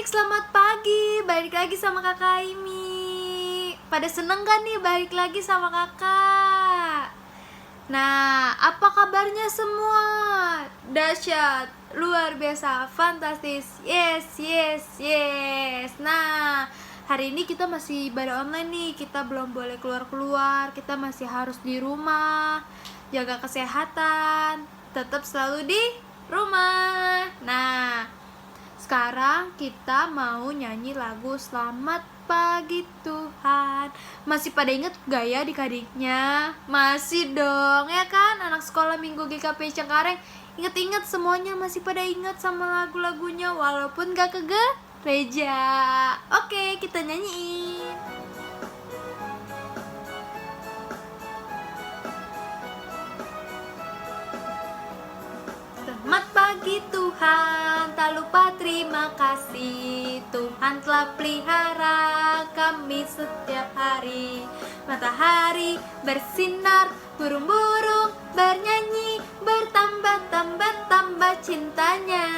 selamat pagi. Balik lagi sama kakak Aimi. Pada seneng gak nih balik lagi sama kakak? Nah, apa kabarnya semua? Dahsyat, luar biasa, fantastis. Yes, yes, yes. Nah, hari ini kita masih ibadah online nih. Kita belum boleh keluar-keluar. Kita masih harus di rumah, jaga kesehatan, tetap selalu di rumah. Nah, sekarang kita mau nyanyi lagu Selamat Pagi Tuhan. Masih pada inget gak ya adik-adiknya? Masih dong, ya kan? Anak sekolah minggu GKP Cengkareng inget-inget semuanya, masih pada inget sama lagu-lagunya walaupun gak ke gereja. Oke, kita nyanyiin. Selamat pagi Tuhan, tak lupa terima kasih. Tuhan telah pelihara kami setiap hari. Matahari bersinar, burung-burung bernyanyi, bertambah-tambah-tambah cintanya.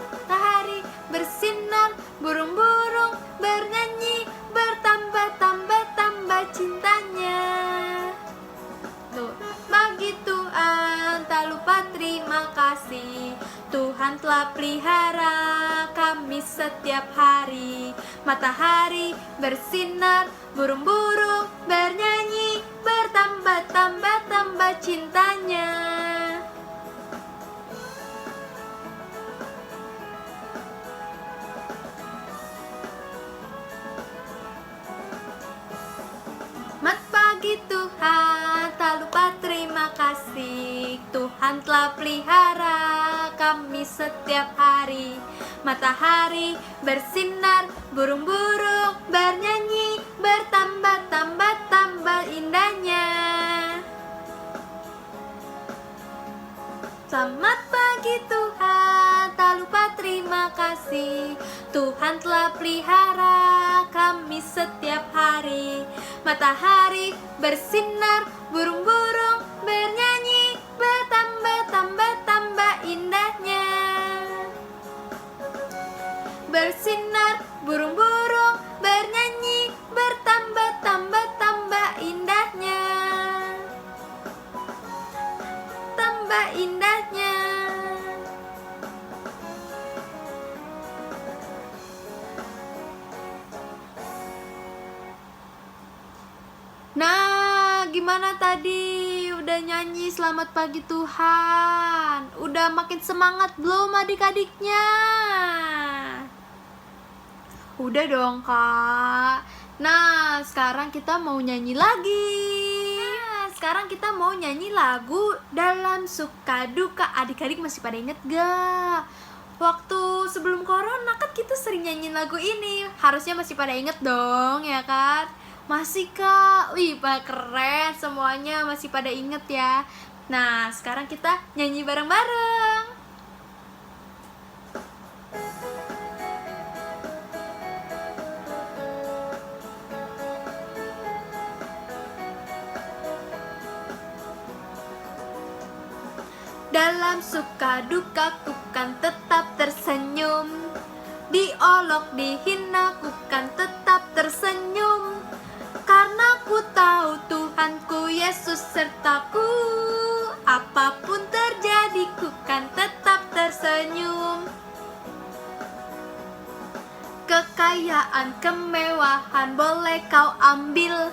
Matahari bersinar, burung-burung bernyanyi, bertambah-tambah-tambah cintanya. Tuh, bagi Tuhan tak lupa terima kasih. Tuhan telah pelihara kami setiap hari. Matahari bersinar, burung-burung bernyanyi, bertambah-tambah-tambah cintanya. Selamat pagi Tuhan, tak lupa terima kasih. Tuhan telah pelihara kami setiap hari. Matahari bersinar, burung-burung bernyanyi, bertambah-tambah-tambah indahnya. Selamat pagi Tuhan, tak lupa terima kasih. Tuhan telah pelihara kami setiap hari. Matahari bersinar, burung-burung bernyanyi, bertambah-tambah-tambah indahnya. Bersinar, burung-burung bernyanyi, bertambah-tambah-tambah indahnya. Tambah indahnya. Nah, gimana tadi? Udah nyanyi Selamat Pagi Tuhan? Udah makin semangat belum adik-adiknya? Udah dong kak. Nah, sekarang kita mau nyanyi lagi. Sekarang kita mau nyanyi lagu Dalam Suka Duka. Adik-adik masih pada inget gak? Waktu sebelum corona kan kita sering nyanyiin lagu ini. Harusnya masih pada inget dong, ya kan? Masih kak, wih keren semuanya, masih pada inget ya. Nah, sekarang kita nyanyi bareng-bareng. Dalam suka duka ku kan tetap tersenyum, diolok dihina ku kan tetap tersenyum. Karena ku tahu Tuhanku Yesus sertaku. Apapun terjadi ku kan tetap tersenyum. Kekayaan, kemewahan boleh kau ambil.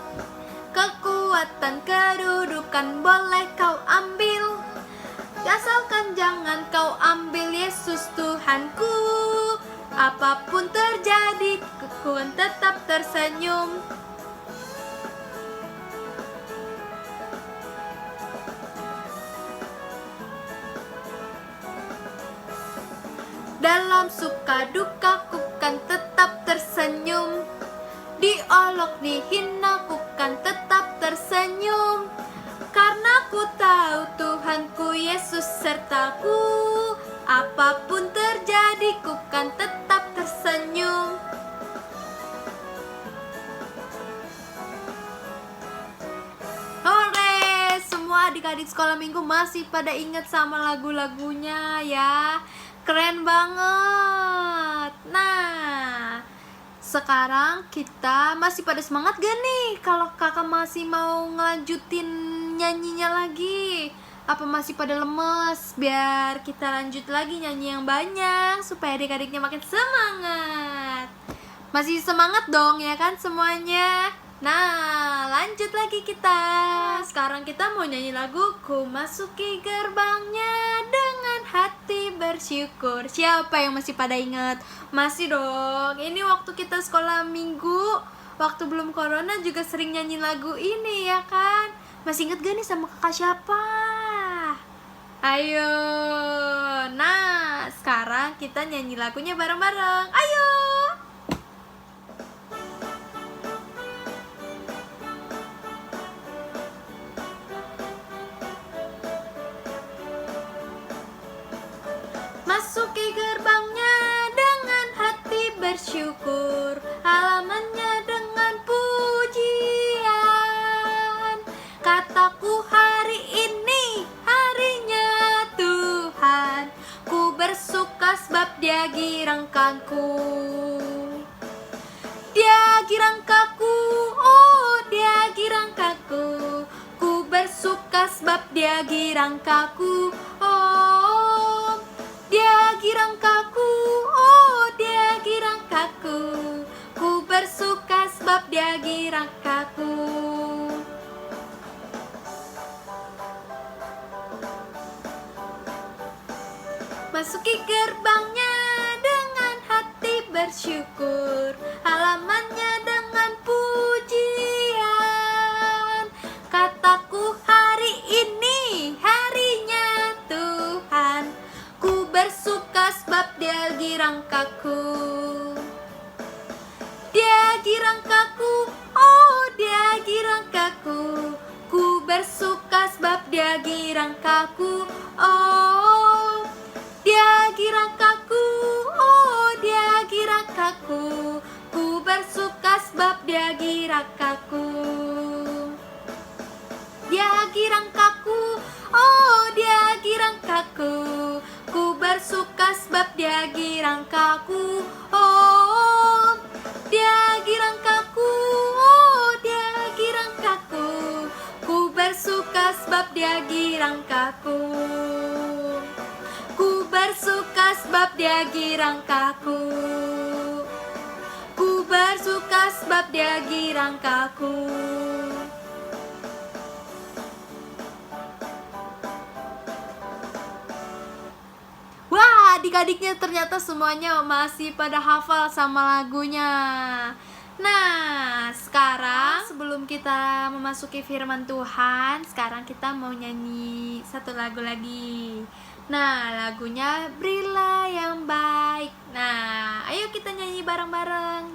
Kekuatan, kedudukan boleh kau ambil. Asalkan jangan kau ambil Yesus Tuhanku. Apapun terjadi ku kan tetap tersenyum. Dalam suka duka ku kan tetap tersenyum. Diolok dihina ku kan tetap tersenyum. Karena ku tahu Tuhanku Yesus sertaku. Apapun terjadi ku kan tetap tersenyum. Hore, semua adik-adik sekolah minggu masih pada ingat sama lagu-lagunya ya. Keren banget. sekarang kita masih pada semangat gak nih? Kalau kakak masih mau ngelanjutin nyanyinya lagi? Apa masih pada lemes? Biar kita lanjut lagi nyanyi yang banyak supaya adik-adiknya makin semangat. Masih semangat dong ya kan semuanya? Nah, lanjut lagi kita. Sekarang kita mau nyanyi lagu Ku Masuki Gerbangnya Dengan Hati Bersyukur. Siapa yang masih pada ingat? Masih dong. Ini waktu kita sekolah minggu, waktu belum corona juga sering nyanyi lagu ini ya kan? Masih inget gak nih sama kakak siapa? Ayo. Nah, sekarang kita nyanyi lagunya bareng-bareng. Ayo. Masuki gerbangnya dengan hati bersyukur, halamannya dengan pujian. Kataku hari ini harinya Tuhan, ku bersuka sebab Dia girangkanku. Dia girangkanku, oh Dia girangkanku. Ku bersuka sebab Dia girangkanku, oh Dia girangkanku, oh Dia girangkanku. Ku bersuka sebab Dia girangkanku. Masuki gerbangnya dengan hati bersyukur, halamannya dengan pujian. Kataku hari ini harinya Tuhan, ku bersuka sebab Dia girangkanku. Dia girangkanku, oh Dia girangkanku. Ku bersuka sebab Dia girangkanku, oh Dia girangkanku, oh Dia girangkanku. Ku bersuka sebab Dia girangkanku. Dia girangkanku, oh Dia girangkanku. Ku bersuka sebab Dia girangkanku, oh Dia girangkanku, oh Dia girangkanku. Ku bersuka sebab Dia girangkanku. Ku bersuka sebab Dia girangkanku. Ku bersuka sebab Dia girangkanku. Wah, adik-adiknya ternyata semuanya masih pada hafal sama lagunya. Nah, sekarang sebelum kita memasuki firman Tuhan, sekarang kita mau nyanyi satu lagu lagi. Nah, lagunya Berilah Yang Baik. Nah, ayo kita nyanyi bareng-bareng.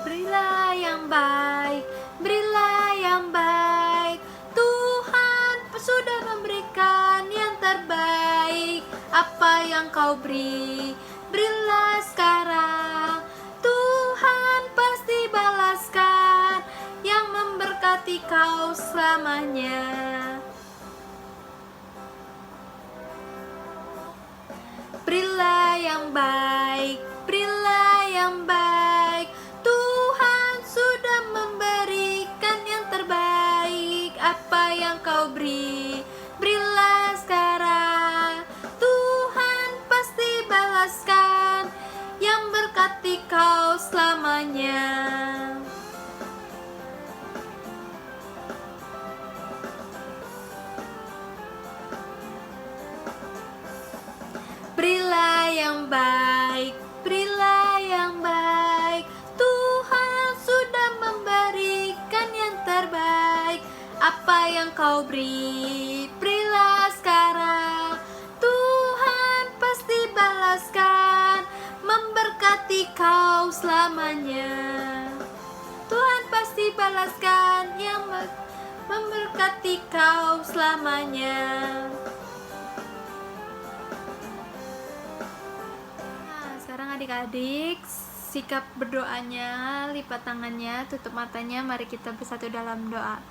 Berilah yang baik, berilah yang baik. Tuhan sudah memberikan yang terbaik. Apa yang kau beri, berilah sekarang. Tuhan pasti balaskan yang memberkati kau selamanya. Berilah yang baik, berilah yang baik. Tuhan sudah memberikan yang terbaik. Apa yang kau beri, berilah sekarang. Tuhan pasti balaskan yang berkati kau selamanya. Berilah yang baik, berilah yang baik. Tuhan sudah memberikan yang terbaik. Apa yang kau beri, berilah sekarang. Tuhan pasti balaskan, memberkati kau selamanya. Tuhan pasti balaskan yang memberkati kau selamanya. Sekarang adik-adik sikap berdoanya, lipat tangannya, tutup matanya, mari kita bersatu dalam doa.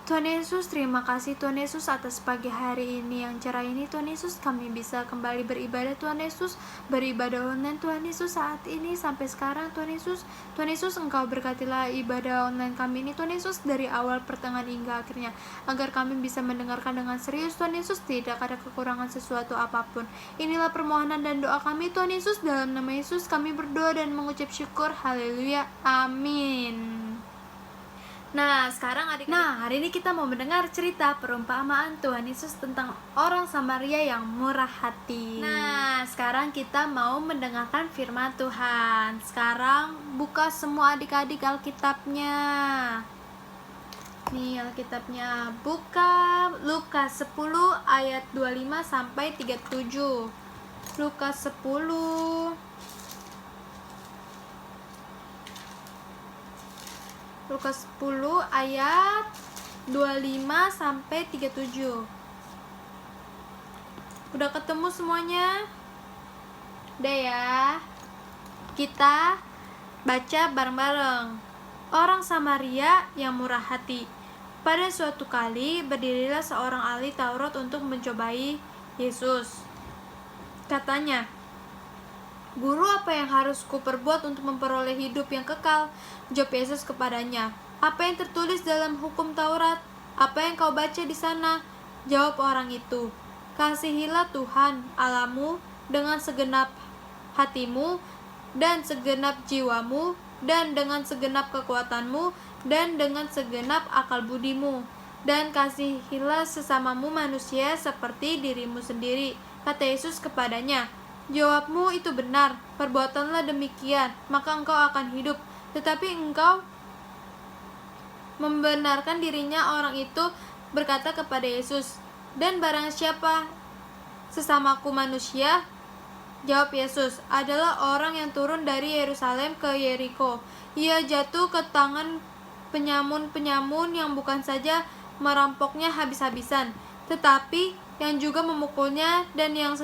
Tuhan Yesus, terima kasih Tuhan Yesus atas pagi hari ini yang cerah ini. Tuhan Yesus, kami bisa kembali beribadah Tuhan Yesus, beribadah online Tuhan Yesus saat ini sampai sekarang Tuhan Yesus. Tuhan Yesus, Engkau berkatilah ibadah online kami ini Tuhan Yesus dari awal pertengahan hingga akhirnya, agar kami bisa mendengarkan dengan serius Tuhan Yesus, tidak ada kekurangan sesuatu apapun. Inilah permohonan dan doa kami Tuhan Yesus, dalam nama Yesus kami berdoa dan mengucap syukur. Haleluya, amin. Nah, sekarang hari ini kita mau mendengar cerita perumpamaan Tuhan Yesus tentang orang Samaria yang murah hati. Nah, sekarang kita mau mendengarkan firman Tuhan. Sekarang buka semua adik-adik Alkitabnya. Nih Alkitabnya, buka Lukas 10 ayat 25 sampai 37. Lukas 10 ayat 25 sampai 37. Udah ketemu semuanya? Udah ya. Kita baca bareng-bareng. Orang Samaria yang murah hati. Pada suatu kali berdirilah seorang ahli Taurat untuk mencobai Yesus. Katanya, "Guru, apa yang harus kuperbuat untuk memperoleh hidup yang kekal?" Jawab Yesus kepadanya, "Apa yang tertulis dalam hukum Taurat? Apa yang kau baca di sana?" Jawab orang itu, "Kasihilah Tuhan Allahmu dengan segenap hatimu, dan segenap jiwamu, dan dengan segenap kekuatanmu, dan dengan segenap akal budimu. Dan kasihilah sesamamu manusia seperti dirimu sendiri." Kata Yesus kepadanya, "Jawabmu itu benar, perbuatanlah demikian, maka engkau akan hidup." Tetapi engkau membenarkan dirinya. Orang itu berkata kepada Yesus, "Dan barang siapa sesamaku manusia?" Jawab Yesus, "Adalah orang yang turun dari Yerusalem ke Yeriko. Ia jatuh ke tangan penyamun-penyamun yang bukan saja merampoknya habis-habisan, tetapi yang juga memukulnya, dan yang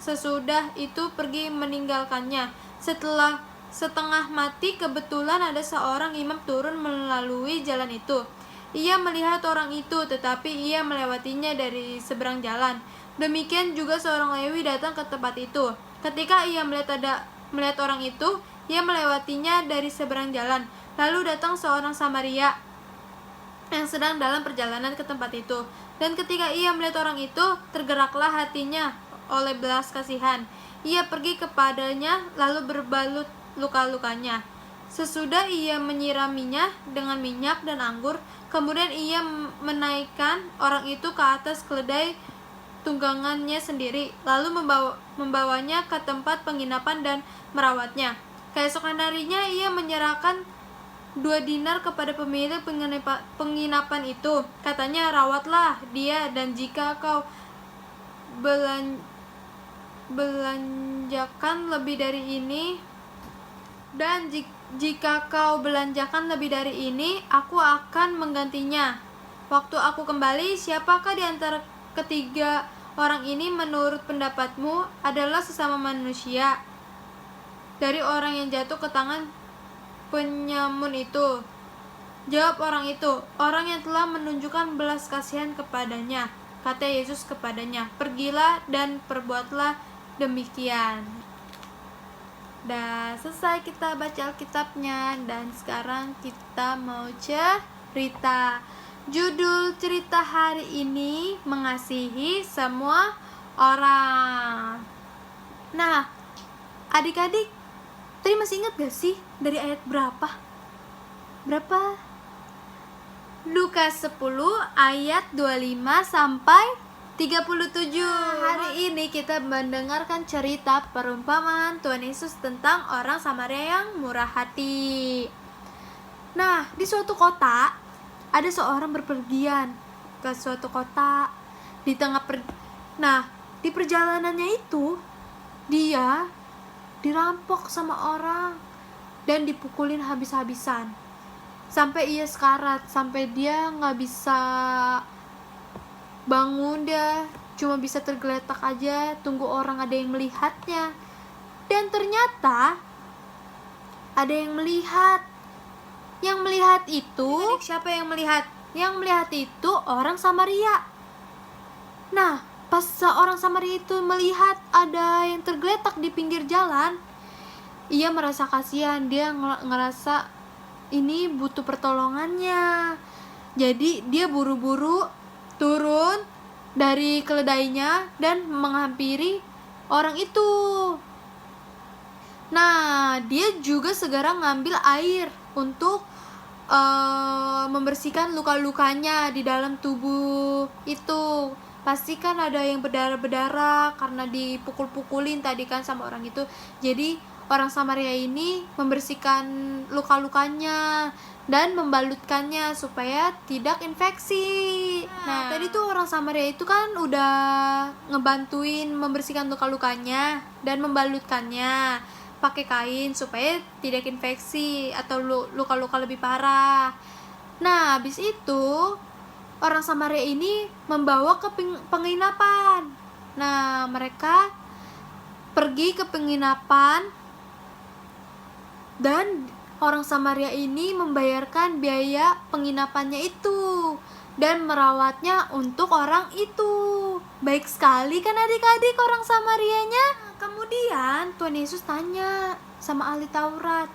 sesudah itu pergi meninggalkannya. Setelah setengah mati, kebetulan ada seorang imam turun melalui jalan itu. Ia melihat orang itu, tetapi ia melewatinya dari seberang jalan. Demikian juga seorang Lewi datang ke tempat itu. Ketika ia melihat orang itu, ia melewatinya dari seberang jalan. Lalu datang seorang Samaria yang sedang dalam perjalanan ke tempat itu. Dan ketika ia melihat orang itu, tergeraklah hatinya oleh belas kasihan. Ia pergi kepadanya, lalu berbalut luka-lukanya. Sesudah ia menyiraminya dengan minyak dan anggur, kemudian ia menaikkan orang itu ke atas keledai tunggangannya sendiri, lalu membawanya ke tempat penginapan dan merawatnya. Keesokan harinya ia menyerahkan 2 dinar kepada pemilik penginapan itu. Katanya, "Rawatlah dia, dan jika kau belanjakan lebih dari ini, aku akan menggantinya. Waktu aku kembali, siapakah di antara ketiga orang ini menurut pendapatmu adalah sesama manusia dari orang yang jatuh ke tangan penyamun itu?" Jawab orang itu, "Orang yang telah menunjukkan belas kasihan kepadanya." Kata Yesus kepadanya, "Pergilah dan perbuatlah demikian." Dan selesai kita baca Alkitabnya, dan sekarang kita mau cerita. Judul cerita hari ini, mengasihi semua orang. Nah, adik-adik, tadi masih ingat gak sih dari ayat berapa? Lukas 10 ayat 25 sampai 37. Hari ini kita mendengarkan cerita perumpamaan Tuhan Yesus tentang orang Samaria yang murah hati. Nah, di suatu kota ada seorang berpergian ke suatu kota. Di perjalanannya itu dia dirampok sama orang dan dipukulin habis-habisan sampai ia sekarat, sampai dia nggak bisa bangun, dia cuma bisa tergeletak aja, tunggu orang ada yang melihatnya. Dan ternyata ada yang melihat. Yang melihat itu, siapa yang melihat? Yang melihat itu orang Samaria. Nah, pas seorang Samaria itu melihat ada yang tergeletak di pinggir jalan, ia merasa kasihan, dia ngerasa ini butuh pertolongannya. Jadi dia buru-buru turun dari keledainya dan menghampiri orang itu. Nah, dia juga segera ngambil air untuk membersihkan luka-lukanya di dalam tubuh itu. Pasti kan ada yang berdarah-berdarah karena dipukul-pukulin tadi kan sama orang itu. Jadi orang Samaria ini membersihkan luka-lukanya dan membalutkannya supaya tidak infeksi. Nah, tadi tuh orang Samaria itu kan udah ngebantuin membersihkan luka-lukanya dan membalutkannya pakai kain supaya tidak infeksi atau luka-luka lebih parah. Nah, habis itu orang Samaria ini membawa ke penginapan. Nah, mereka pergi ke penginapan dan orang Samaria ini membayarkan biaya penginapannya itu dan merawatnya untuk orang itu. Baik sekali kan adik-adik orang Samarianya. Kemudian Tuhan Yesus tanya sama ahli Taurat.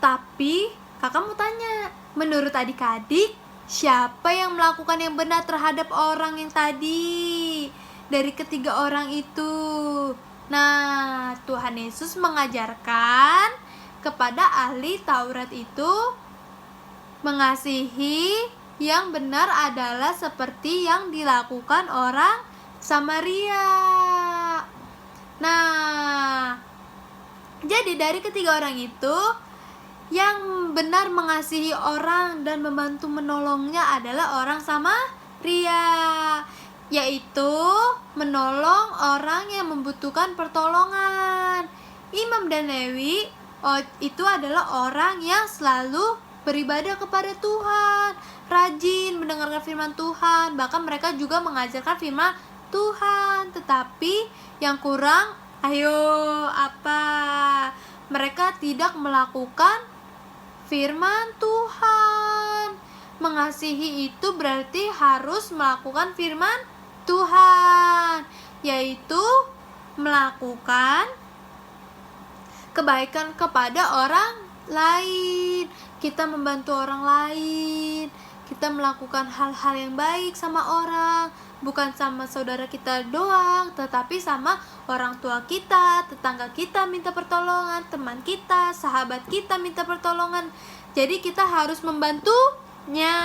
Tapi kakak mau tanya, menurut adik-adik, siapa yang melakukan yang benar terhadap orang yang tadi? Dari ketiga orang itu. Nah, Tuhan Yesus mengajarkan kepada ahli Taurat itu mengasihi yang benar adalah seperti yang dilakukan orang Samaria. Nah, jadi dari ketiga orang itu yang benar mengasihi orang dan membantu menolongnya adalah orang Samaria, yaitu menolong orang yang membutuhkan pertolongan. Imam dan Lewi itu adalah orang yang selalu beribadah kepada Tuhan, rajin mendengarkan firman Tuhan, bahkan mereka juga mengajarkan firman Tuhan. Tetapi yang kurang, apa? Mereka tidak melakukan firman Tuhan. Mengasihi itu berarti harus melakukan firman Tuhan, yaitu melakukan kebaikan kepada orang lain. Kita membantu orang lain, kita melakukan hal-hal yang baik sama orang, bukan sama saudara kita doang, tetapi sama orang tua kita, tetangga kita minta pertolongan, teman kita, sahabat kita minta pertolongan. Jadi kita harus membantunya.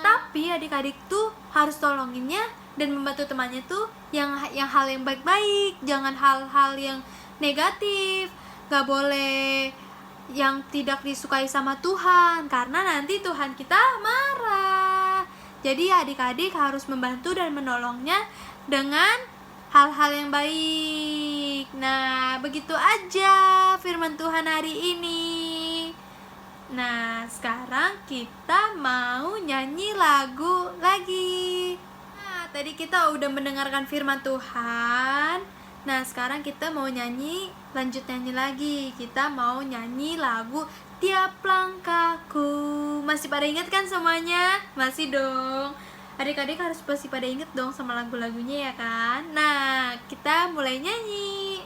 Tapi adik-adik tuh harus tolonginnya dan membantu temannya tuh yang hal yang baik-baik, jangan hal-hal yang negatif. Gak boleh yang tidak disukai sama Tuhan, karena nanti Tuhan kita marah. Jadi adik-adik harus membantu dan menolongnya dengan hal-hal yang baik. Nah, begitu aja firman Tuhan hari ini. Nah, sekarang kita mau nyanyi lagu lagi. Nah, tadi kita udah mendengarkan firman Tuhan. Nah, sekarang kita mau lanjut nyanyi lagi. Kita mau nyanyi lagu Tiap Langkahku. Masih pada ingat kan semuanya? Masih dong. Adik-adik harus pasti pada inget dong sama lagu-lagunya ya kan? Nah, kita mulai nyanyi.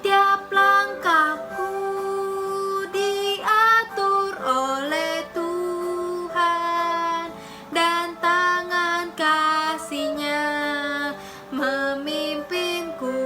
Tiap langkahku diatur oleh Tuhan, dan tangan kasih-Nya memimpinku.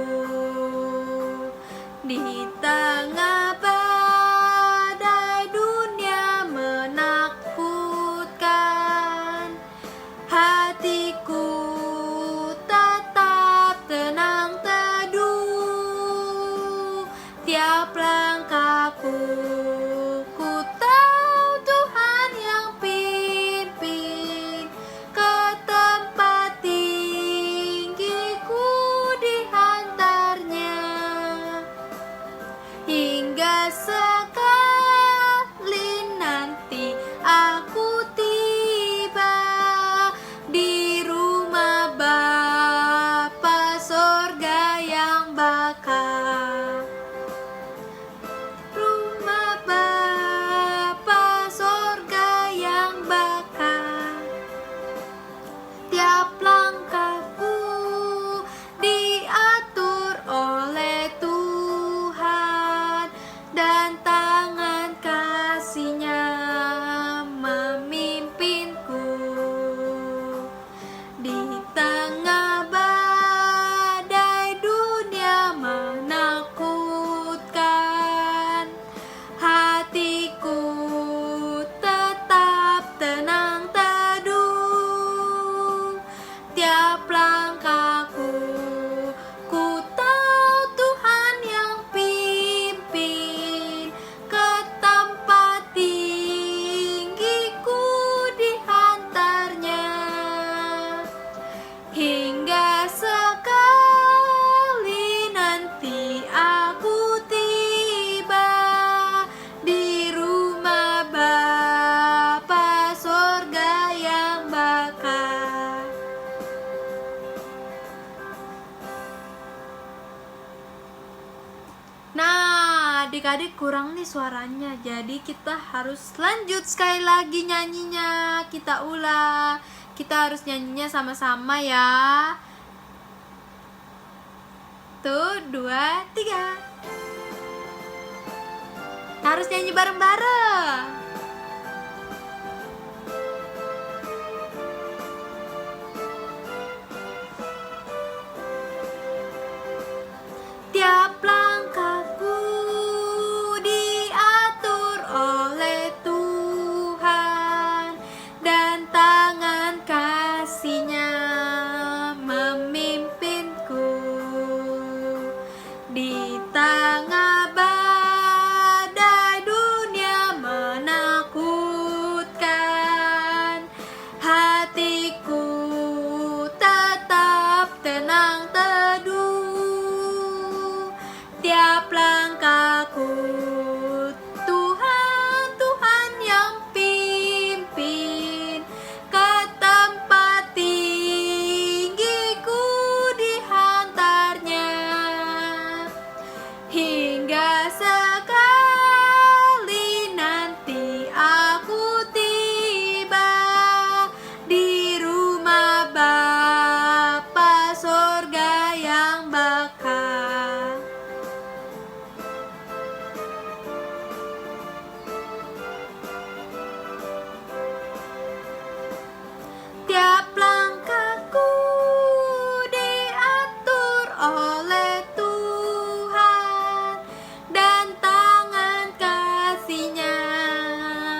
adik-adik kurang nih suaranya, jadi kita harus lanjut sekali lagi nyanyinya. Kita ulang, kita harus nyanyinya sama-sama ya. Tuh, 2, 3. Harus nyanyi bareng-bareng. Tiap langkahku diatur oleh Tuhan, dan tangan kasih-Nya memimpinku. Di tengah badai dunia menakutkan, hatiku tetap tenang teduh. Tiap langkahku Tuhan, Tuhan yang pimpin. Ke tempat tinggiku dihantarnya, hingga sekali nanti aku tiba di rumah Bapa sorga yang bakal. Tiap langkahku diatur oleh Tuhan, dan tangan kasih-Nya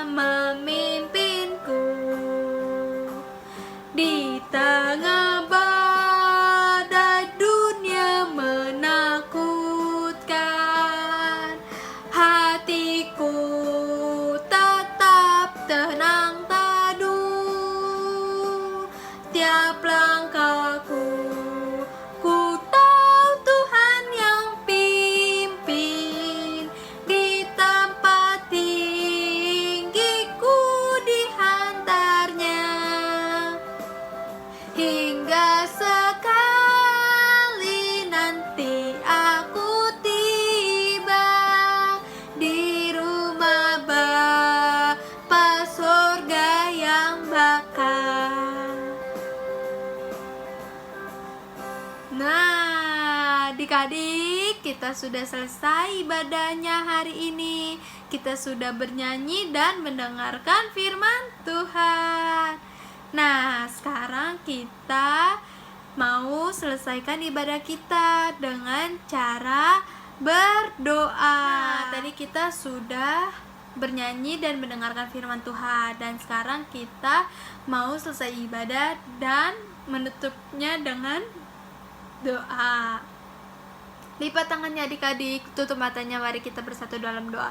memimpinku. Di tengah badai dunia menakutkan, hatiku tetap tenang teduh. Tiap langkahku, ku tahu Tuhan yang pimpin. Di tempat tinggiku dihantarnya, hingga sekali nanti aku tiba di rumah Bapa sorga yang bakal. Nah, adik-adik, kita sudah selesai ibadahnya hari ini. Kita sudah bernyanyi dan mendengarkan firman Tuhan. Nah, sekarang kita mau selesaikan ibadah kita dengan cara berdoa. Nah, tadi kita sudah bernyanyi dan mendengarkan firman Tuhan, dan sekarang kita mau selesai ibadah dan menutupnya dengan doa. Lipat tangannya adik-adik, tutup matanya, mari kita bersatu dalam doa.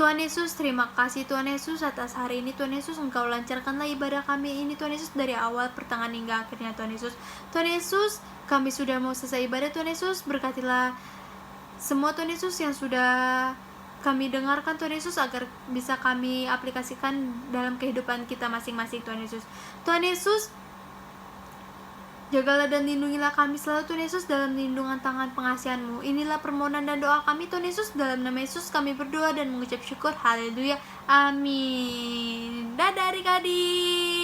Tuhan Yesus, terima kasih Tuhan Yesus atas hari ini. Tuhan Yesus, Engkau lancarkanlah ibadah kami ini Tuhan Yesus, dari awal, pertengahan hingga akhirnya Tuhan Yesus. Tuhan Yesus, kami sudah mau selesai ibadah Tuhan Yesus, berkatilah semua Tuhan Yesus yang sudah kami dengarkan Tuhan Yesus, agar bisa kami aplikasikan dalam kehidupan kita masing-masing Tuhan Yesus. Tuhan Yesus, jagalah dan lindungilah kami selalu Tuhan Yesus dalam lindungan tangan pengasihan-Mu. Inilah permohonan dan doa kami Tuhan Yesus, dalam nama Yesus kami berdoa dan mengucap syukur. Haleluya, amin. Dadah adik-adik.